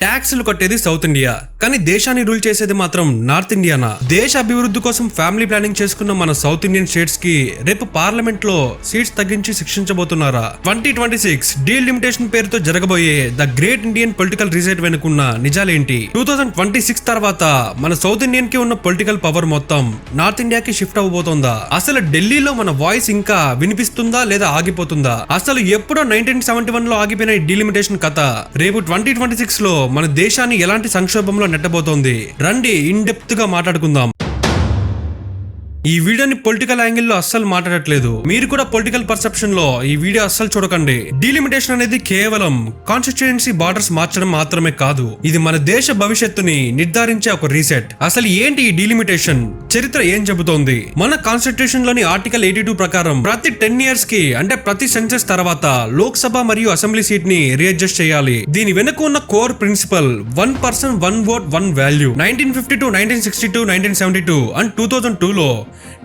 ట్యాక్స్లు కట్టేది south India, కానీ దేశాన్ని రూల్ చేసేది మాత్రం నార్త్ ఇండియానా? దేశ అభివృద్ధి కోసం ఫ్యామిలీ ప్లానింగ్ చేసుకున్న మన సౌత్ ఇండియన్ స్టేట్స్ కి రేపు పార్లమెంట్ లో సీట్స్ తగ్గించి శిక్షించబోతున్నారా? 2026 డీలిమిటేషన్ పేరుతో జరగబోయే the great Indian political reset వెనుకున్న నిజాలేంటి? 2026 తర్వాత మన సౌత్ ఇండియన్ కి ఉన్న పొలిటికల్ పవర్ మొత్తం నార్త్ ఇండియాకి షిఫ్ట్ అవబోతోందా? అసలు ఢిల్లీలో మన వాయిస్ ఇంకా వినిపిస్తుందా లేదా ఆగిపోతుందా? అసలు ఎప్పుడో 1971 లో ఆగిపోయిన డీలిమిటేషన్ కథ రేపు 2026 లో మన దేశాన్ని ఎలాంటి సంక్షోభంలో నెట్టబోతోంది? రండి ఇన్ డెప్త్ గా మాట్లాడుకుందాం. ఈ వీడియోని పొలిటికల్ యాంగిల్ లో అస్సలు మాట్లాడట్లేదు. మీరు కూడా పొలిటికల్ పర్సెప్షన్ లో ఈ వీడియో అస్సలు చూడకండి. డీలిమిటేషన్ అనేది కేవలం కాన్స్టిట్యుయెన్సీ బార్డర్స్ మార్చడం మాత్రమే కాదు, ఇది మన దేశ భవిష్యత్తుని నిర్ధారించే ఒక రీసెట్. అసలు ఏంటి ఈ డీలిమిటేషన్? చరిత్ర ఏం చెబుతోంది? మన కాన్స్టిట్యూషన్ లోని ఆర్టికల్ 82 ప్రకారం ప్రతి 10 years కి, అంటే ప్రతి సెన్సెస్ తర్వాత లోక్సభ మరియు అసెంబ్లీ సీట్ ని రీఅడ్జస్ట్ చేయాలి. దీని వెనుక ఉన్న core principle 1 person 1 vote 1 value. 1952, 1962, 1972 and 2002 లో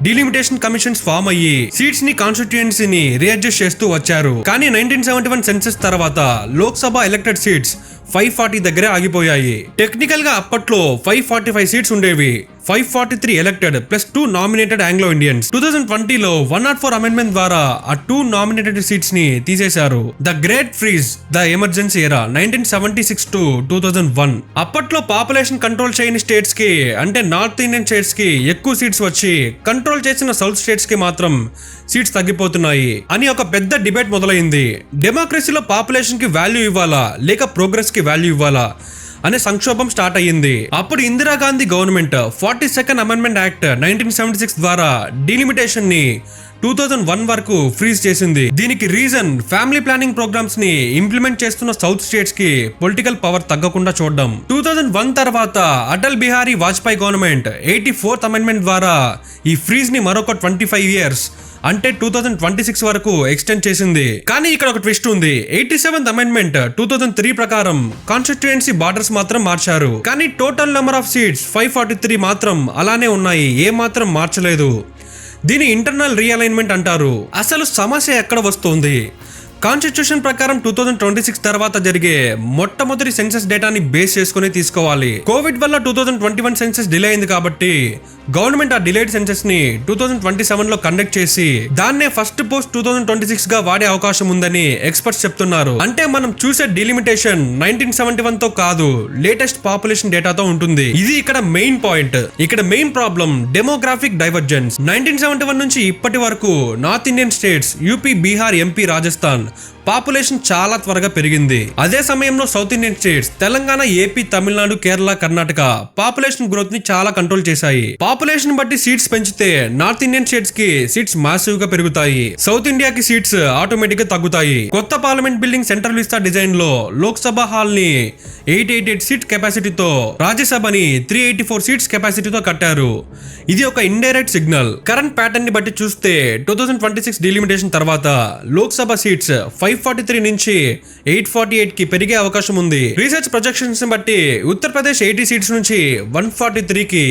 డీలిమిటేషన్ కమిషన్స్ ఫామ్ అయ్యి సీట్స్ ని కాన్స్టిట్యుయెన్సీని రీఅడ్జస్ట్ చేస్తూ వచ్చారు. కానీ 1971 సెన్సెస్ తర్వాత లోక్సభ ఎలక్టెడ్ సీట్స్ 540 దగ్గరే ఆగిపోయాయి. టెక్నికల్ గా అప్పట్లో 545 సీట్స్ ఉండేవి. 543 elected plus 2 nominated Anglo Indians. 2020 లో 104 అమెండ్మెంట్ ద్వారా ఆ 2 నామినేటెడ్ సీట్స్ ని తీసేశారు. The great freeze, the emergency ఎరా 1976 to 2001. అప్పట్లో పాపులేషన్ కంట్రోల్ చేయని స్టేట్స్ కి, అంటే నార్త్ ఇండియన్ స్టేట్స్ కి ఎక్కువ సీట్స్ వచ్చి కంట్రోల్ చేసిన సౌత్ స్టేట్స్ కి మాత్రం సీట్స్ తగ్గిపోతున్నాయి అని ఒక పెద్ద డిబేట్ మొదలైంది. డెమోక్రసీలో పాపులేషన్ కి వాల్యూ ఇవ్వాలా లేక ప్రోగ్రెస్ కి వాల్యూ ఇవ్వాలా అనే సంక్షోభం స్టార్ట్ అయ్యింది. అప్పుడు Indira Gandhi government 42nd amendment act 1976 ద్వారా డీలిమిటేషన్ ని 2001 వరకు ఫ్రీజ్ చేసింది. దీనికి రీజన్ ఫ్యామిలీ ప్లానింగ్ ప్రోగ్రామ్స్ ని ఇంప్లిమెంట్ చేస్తున్న సౌత్ స్టేట్స్ కి పొలిటికల్ పవర్ తగ్గకుండా చూడడం. 2001 తర్వాత Atal Bihari Vajpayee government 84th amendment ద్వారా ఈ ఫ్రీజ్ ని మరొక 25 years, అంటే 2026 వరకు ఎక్స్టెండ్ చేసింది. కానీ ఇక్కడ ఒక ట్విస్ట్ ఉంది. 87th అమెండ్మెంట్ 2003 ప్రకారం కాన్స్టిట్యుయెన్సీ బార్డర్స్ మాత్రం మార్చారు, కానీ టోటల్ నెంబర్ ఆఫ్ సీట్స్ 543 మాత్రం అలానే ఉన్నాయి, ఏ మాత్రం మార్చలేదు. దీని ఇంటర్నల్ రీఅలైన్మెంట్ అంటారు. అసలు సమస్య ఎక్కడ వస్తుంది? కాన్స్టిట్యూషన్ ప్రకారం 2026 తర్వాత జరిగే మొట్టమొదటి సెన్సస్ డేటాని బేస్ చేసుకుని తీసుకోవాలి. కోవిడ్ వల్ల 2021 సెన్సస్ డిలే అయింది కాబట్టి గవర్నమెంట్ ఆ డిలేడ్ సెన్సస్ ని 2027 లో కండక్ట్ చేసి దాన్నే ఫస్ట్ పోస్ట్ 2026 గా వాడే అవకాశం ఉందని ఎక్స్పర్ట్స్ చెప్తున్నారు. అంటే మనం చూసే డీలిమిటేషన్ 1971 తో కాదు, లేటెస్ట్ పాపులేషన్ డేటాతో ఉంటుంది. ఇది ఇక్కడ మెయిన్ పాయింట్. ఇక్కడ మెయిన్ ప్రాబ్లం డెమోగ్రాఫిక్ డైవర్జెన్స్. 1971 నుంచి ఇప్పటి వరకు north Indian states UP, Bihar, MP, Rajasthan population చాలా త్వరగా పెరిగింది. అదే సమయంలో south Indian states Telangana, AP, Tamil Nadu, Kerala, Karnataka population growth ని చాలా కంట్రోల్ చేశాయి. పాపులేషన్ బట్టి సీట్స్ పెంచితే నార్త్ ఇండియన్ స్టేట్స్ కి సీట్స్ మాసివ్ గా పెరుగుతాయి, సౌత్ ఇండియాకి సీట్స్ ఆటోమేటిక్ గా తగ్గుతాయి. కొత్త parliament building central Vista design లో లోక్సభ హాల్ ని 888 సీట్ కెపాసిటీతో, రాజ్యసభని 384 సీట్స్ కెపాసిటీతో కట్టారు. ఇది ఒక ఇండైరెక్ట్ సిగ్నల్. కరెంట్ ప్యాటర్న్ ని బట్టి చూస్తే 2026 డీలిమిటేషన్ తర్వాత లోక్సభ సీట్స్ 543 నుంచి 848 కి పెరిగే అవకాశం ఉంది. రీసెర్చ్ ప్రొజెక్షన్స్ ని బట్టి ఉత్తరప్రదేశ్ 80 సీట్స్ నుంచి 143 కి,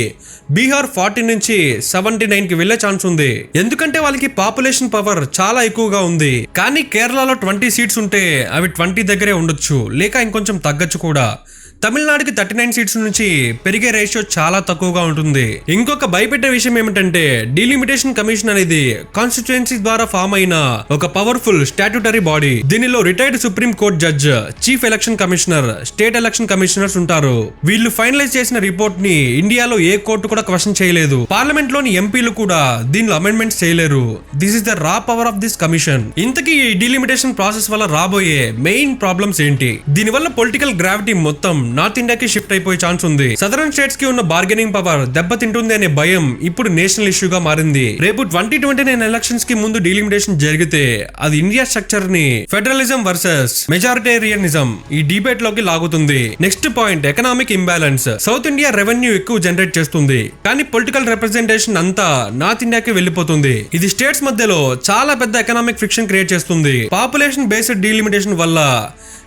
బీహార్ 40 నుంచి 79 కి వెళ్లే ఛాన్స్ ఉంది. ఎందుకంటే వాళ్ళకి పాపులేషన్ పవర్ చాలా ఎక్కువగా ఉంది. కానీ కేరళలో 20 సీట్స్ ఉంటే అవి 20 దగ్గరే ఉండొచ్చు, లేక ఇంకొంచెం తగ్గచ్చు కూడా. తమిళనాడుకి 39 సీట్స్ నుంచి పెరిగే రేషియో చాలా తక్కువగా ఉంటుంది. ఇంకొక భయపెట్టే విషయం ఏమిటంటే డీలిమిటేషన్ కమిషన్ అనేది కాన్స్టిట్యుయెన్సీ ద్వారా ఫామ్ అయిన ఒక పవర్ఫుల్ స్టాట్యూటరీ బాడీ. దీనిలో retired supreme court judge, chief election commissioner, state election commissioners ఉంటారు. వీళ్ళు ఫైనలైజ్ చేసిన రిపోర్ట్ ని ఇండియాలో ఏ కోర్టు కూడా క్వశ్చన్ చేయలేదు. పార్లమెంట్ లోని ఎంపీలు కూడా దీనిలో అమెండ్మెంట్స్ చేయలేరు. This is the raw power of this commission. ఇంతకీ ఈ డీలిమిటేషన్ ప్రాసెస్ వల్ల రాబోయే మెయిన్ ప్రాబ్లమ్స్ ఏంటి? దీనివల్ల పొలిటికల్ గ్రావిటీ మొత్తం నార్త్ ఇండియాకి షిఫ్ట్ అయిపోయే ఛాన్స్ ఉంది. సదరన్ స్టేట్స్ కి ఉన్న బార్గెనింగ్ పవర్ దెబ్బతింటుంది అనే భయం ఇప్పుడు నేషనల్ ఇష్యూగా మారింది. రేపు 2029 ఎలక్షన్స్ కి ముందు డీలిమిటేషన్ జరిగితే అది ఇండియా స్ట్రక్చర్ ని ఫెడరలిజం వర్సెస్ మెజారిటేరియనిజం ఈ డిబేట్ లోకి లాగుతుంది. Next point economic imbalance. South India revenue ఎక్కువ జనరేట్ చేస్తుంది, కానీ పొలిటికల్ రిప్రజెంటేషన్ అంతా నార్త్ ఇండియాకి వెళ్లిపోతుంది. ఇది స్టేట్స్ మధ్యలో చాలా పెద్ద ఎకనామిక్ ఫ్రిక్షన్ క్రియేట్ చేస్తుంది. పాపులేషన్ బేస్డ్ డీలిమిటేషన్ వల్ల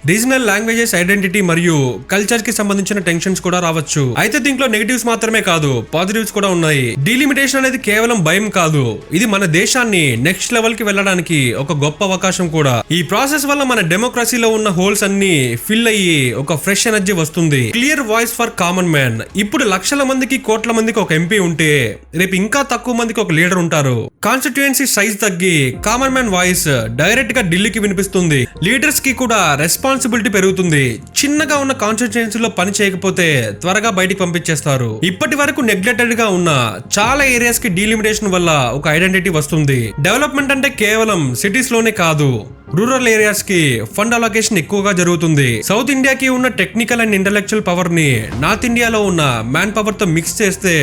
రీజనల్ లాంగ్వేజెస్ ఐడెంటిటీ మరియు కల్చర్ కి సంబంధించిన టెన్షన్స్ కూడా రావచ్చు. అయితే దీంట్లో నెగటివ్స్ మాత్రమే కాదు, పాజిటివ్స్ కూడా ఉన్నాయి. డీలిమిటేషన్ అనేది కేవలం భయం కాదు, ఇది మన దేశాన్ని నెక్స్ట్ లెవెల్ కి వెళ్ళడానికి ఒక గొప్ప అవకాశం కూడా. ఈ ప్రాసెస్ వల్ల మన డెమోక్రసీలో ఉన్న హోల్స్ అన్ని ఫిల్ అయ్యి ఒక ఫ్రెష్ ఎనర్జీ వస్తుంది. Clear voice for common man. ఇప్పుడు లక్షల మందికి కోట్ల మందికి ఒక ఎంపీ ఉంటే రేపు ఇంకా తక్కువ మందికి ఒక లీడర్ ఉంటారు. కాన్స్టిట్యుయెన్సీ సైజ్ తగ్గి కామన్ మ్యాన్ వాయిస్ డైరెక్ట్ గా ఢిల్లీకి వినిపిస్తుంది. లీడర్స్ కి కూడా రెస్పాన్సిబిలిటీ పెరుగుతుంది. చిన్నగా ఉన్న కాన్స్టిట్యుయెన్సీలో పని చేయకపోతే త్వరగా బయటికి పంపించేస్తారు. ఇప్పటి వరకు నెగ్లెక్టెడ్ గా ఉన్న చాలా ఏరియాస్ కి డీలిమిటేషన్ వల్ల ఒక ఐడెంటిటీ వస్తుంది. డెవలప్మెంట్ అంటే కేవలం సిటీస్ లోనే కాదు, రూరల్ ఏరియాస్ కి ఫండ్ అలొకేషన్ ఎక్కువగా జరుగుతుంది. సౌత్ ఇండియాకి ఉన్న టెక్నికల్ అండ్ ఇంటెలెక్చువల్ పవర్ ని నార్త్ ఇండియాలో ఉన్న మ్యాన్ పవర్ తో మిక్స్ చేస్తే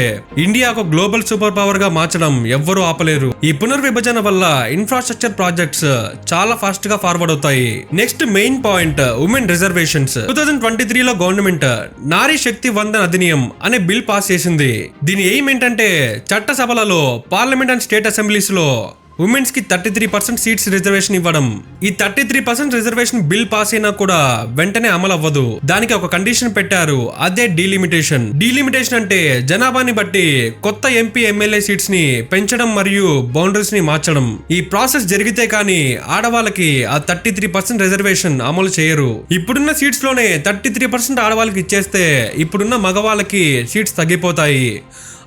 ఇండియా ఒక గ్లోబల్ సూపర్ పవర్ గా మార్చడం ఎవ్వరూ ఆపలేరు. ఈ పునర్విభజన వల్ల ఇన్ఫ్రాస్ట్రక్చర్ ప్రాజెక్ట్స్ చాలా ఫాస్ట్ గా ఫార్వర్డ్ అవుతాయి. Next main point, women reservations. 2023 లో గవర్నమెంట్ నారీ శక్తి వందన్ అధినియం అనే బిల్ పాస్ చేసింది. దీని ఎయిమ్ ఏంటంటే చట్టసభలలో, పార్లమెంట్ అండ్ స్టేట్ అసెంబ్లీస్ లో ఉమెన్స్ కి 33% సీట్స్ రిజర్వేషన్ ఇవ్వడం. ఈ 33% రిజర్వేషన్ బిల్ పాస్ అయినా కూడా వెంటనే అమలు అవ్వదు. దానికి ఒక కండిషన్ పెట్టారు, అదే డీలిమిటేషన్. డీలిమిటేషన్ అంటే జనాభాని బట్టి కొత్త ఎంపీ ఎమ్మెల్యే సీట్స్ ని పెంచడం మరియు బౌండరీస్ ని మార్చడం. ఈ ప్రాసెస్ జరిగితే కానీ ఆడవాళ్ళకి ఆ 33% రిజర్వేషన్ అమలు చేయరు. ఇప్పుడున్న సీట్స్ లోనే 33% ఆడవాళ్ళకి ఇచ్చేస్తే ఇప్పుడున్న మగవాళ్ళకి సీట్స్ తగ్గిపోతాయి.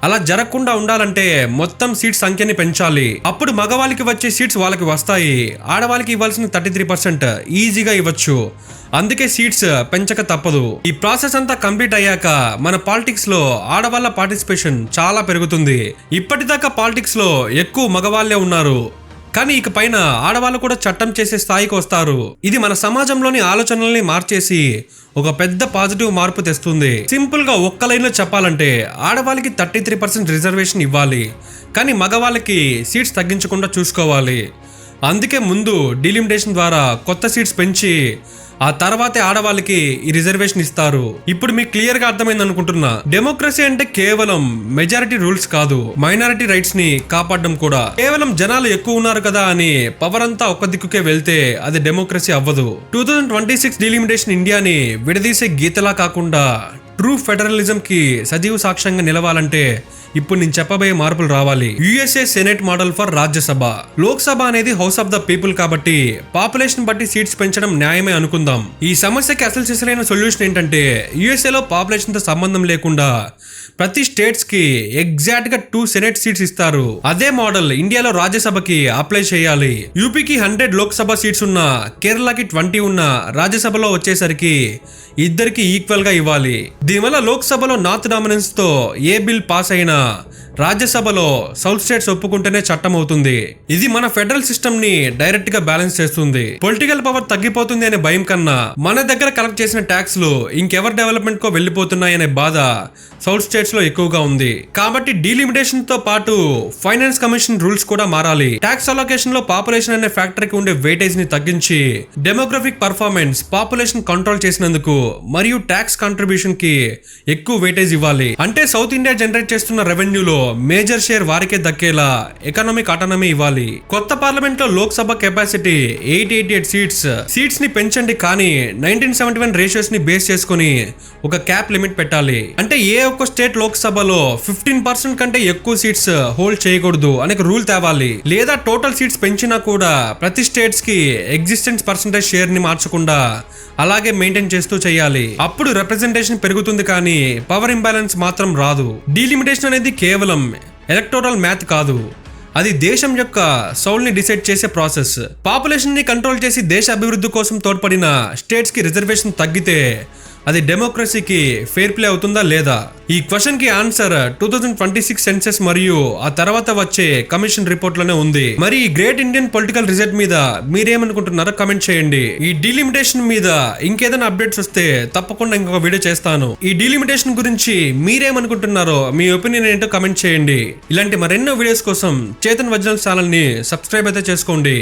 అలా జరగకుండా ఉండాలంటే మొత్తం సీట్స్ సంఖ్యని పెంచాలి. అప్పుడు మగవాళ్ళకి వచ్చే సీట్స్ వాళ్ళకి వస్తాయి. ఆడవాళ్ళకి ఇవ్వాల్సిన 33% ఈజీగా ఇవ్వచ్చు. అందుకే సీట్స్ పెంచక తప్పదు. ఈ ప్రాసెస్ అంతా కంప్లీట్ అయ్యాక మన పాలిటిక్స్ లో ఆడవాళ్ళ పార్టిసిపేషన్ చాలా పెరుగుతుంది. ఇప్పటిదాకా పాలిటిక్స్ లో ఎక్కువ మగవాళ్లే ఉన్నారు, కానీ ఇక పైన ఆడవాళ్ళు కూడా చట్టం చేసే స్థాయికి వస్తారు. ఇది మన సమాజంలోని ఆలోచనల్ని మార్చేసి ఒక పెద్ద పాజిటివ్ మార్పు తెస్తుంది. సింపుల్ గా ఒక్క లైన్ లో చెప్పాలంటే ఆడవాళ్ళకి 33% రిజర్వేషన్ ఇవ్వాలి, కానీ మగవాళ్ళకి సీట్స్ తగ్గించకుండా చూసుకోవాలి. అందుకే ముందు డీలిమిటేషన్ ద్వారా కొత్త సీట్స్ పెంచి ఆ తర్వాతే ఆడవాళ్ళకి ఈ రిజర్వేషన్ ఇస్తారు. ఇప్పుడు మీకు క్లియర్ గా అర్థమైంది అనుకుంటున్నా. డెమోక్రసీ అంటే కేవలం మెజారిటీ రూల్స్ కాదు, మైనారిటీ రైట్స్ ని కాపాడడం కూడా. కేవలం జనాలు ఎక్కువ ఉన్నారు కదా అని పవర్ అంతా ఒక్క దిక్కుకే వెళ్తే అది డెమోక్రసీ అవ్వదు. 2026 డీలిమిటేషన్ ఇండియాని విడదీసే గీతలా కాకుండా ట్రూ ఫెడరలిజం కి సజీవ సాక్ష్యంగా నిలవాలంటే ఇప్పుడు నేను చెప్పబోయే మార్పులు రావాలి. USA senate model for Rajya Sabha. Lok Sabha అనేది హౌస్ ఆఫ్ ద పీపుల్ కాబట్టి పాపులేషన్ బట్టి సీట్స్ పెంచడం న్యాయమే అనుకుందాం. ఈ సమస్యకి అసలు సిసలైన సొల్యూషన్ ఏంటంటే యుఎస్ఏలో పాపులేషన్ తో సంబంధం లేకుండా ప్రతి స్టేట్స్ కి ఎగ్జాక్ట్ గా 2 సెనేట్ సీట్స్ ఇస్తారు. అదే మోడల్ ఇండియాలో రాజ్యసభకి అప్లై చేయాలి. యూపీకి 100 లోక్సభ సీట్స్ ఉన్న, కేరళకి 20 ఉన్న, రాజ్యసభలో వచ్చేసరికి ఇద్దరికి ఈక్వల్ గా ఇవ్వాలి. దీనివల్ల లోక్సభలో నార్త్ డామినెన్స్ తో ఏ బిల్ పాస్ అయినా రాజ్యసభలో సౌత్ స్టేట్స్ ఒప్పుకుంటేనే చట్టం అవుతుంది. ఇది మన ఫెడరల్ సిస్టమ్ ని డైరెక్ట్ గా బ్యాలెన్స్ చేస్తుంది. పొలిటికల్ పవర్ తగ్గిపోతుంది అనే భయం కన్నా మన దగ్గర కలెక్ట్ చేసిన ట్యాక్స్ లు ఇంకెవర్ డెవలప్మెంట్ కో వెళ్లిపోతున్నాయనే బాధ సౌత్ స్టేట్స్ లో ఎక్కువగా ఉంది. కాబట్టి డీలిమిటేషన్ తో పాటు ఫైనాన్స్ కమిషన్ రూల్స్ కూడా మారాలి. ట్యాక్స్ అలొకేషన్ లో పాపులేషన్ అనే ఫ్యాక్టర్ కి ఉండే వెయిటేజ్ ని తగ్గించి డెమోగ్రఫిక్ పర్ఫార్మెన్స్, పాపులేషన్ కంట్రోల్ చేసినందుకు మరియు ట్యాక్స్ కాంట్రిబ్యూషన్ కి ఎక్కువ వెయిటేజ్ ఇవ్వాలి. అంటే సౌత్ ఇండియా జనరేట్ చేస్తున్న రెవెన్యూలో మేజర్ షేర్ వారికే దక్కేలా ఎకనామిక్ ఆటోనమీ ఇవ్వాలి. కొత్త పార్లమెంట్ లో లోక్సభ కెపాసిటీ 888 సీట్స్ ని పెంచండి, కానీ 1971 రేషియోస్ ని బేస్ చేసుకుని ఒక క్యాప్ లిమిట్ పెట్టాలి. అంటే ఏ ఒక్క స్టేట్ లోక్సభలో 15% కంటే ఎక్కువ సీట్స్ హోల్డ్ చేయకూడదు అనే రూల్ తేవాలి. లేదా టోటల్ సీట్స్ పెంచినా కూడా ప్రతి స్టేట్స్ కి ఎగ్జిస్టెన్స్ పర్సెంటేజ్ షేర్ ని మార్చకుండా అలాగే మెయింటైన్ చేస్తూ చేయాలి. అప్పుడు రిప్రజెంటేషన్ పెరుగుతుంది, కానీ పవర్ ఇంబ్యాలెన్స్ మాత్రం రాదు. డీలిమిటేషన్ అనేది కేవలం ఎలక్టోరల్ మ్యాథ్ కాదు, అది దేశం యొక్క సౌల్ ని డిసైడ్ చేసే ప్రాసెస్. పాపులేషన్ ని కంట్రోల్ చేసి దేశ అభివృద్ధి కోసం తోడ్పడిన స్టేట్స్ కి రిజర్వేషన్ తగ్గితే అది డెమోక్రసీకి ఫెయిర్ ప్లే అవుతుందా లేదా? ఈ క్వశ్చన్ కి ఆన్సర్ 2026 సెన్సెస్ మరియు ఆ తర్వాత వచ్చే కమిషన్ రిపోర్ట్ లోనే ఉంది. మరి ఈ గ్రేట్ ఇండియన్ పొలిటికల్ రిజల్ట్ మీద మీరేమనుకుంటున్నారో కమెంట్ చేయండి. ఈ డీలిమిటేషన్ మీద ఇంకేదైనా అప్డేట్స్ వస్తే తప్పకుండా ఇంకొక వీడియో చేస్తాను. ఈ డీలిమిటేషన్ గురించి మీరేమనుకుంటున్నారో, మీ ఒపీనియన్ ఏంటో కమెంట్ చేయండి. ఇలాంటి మరెన్నో వీడియోస్ కోసం చేతన్ ఒరిజినల్ ఛానల్ ని సబ్స్క్రైబ్ అయితే చేసుకోండి.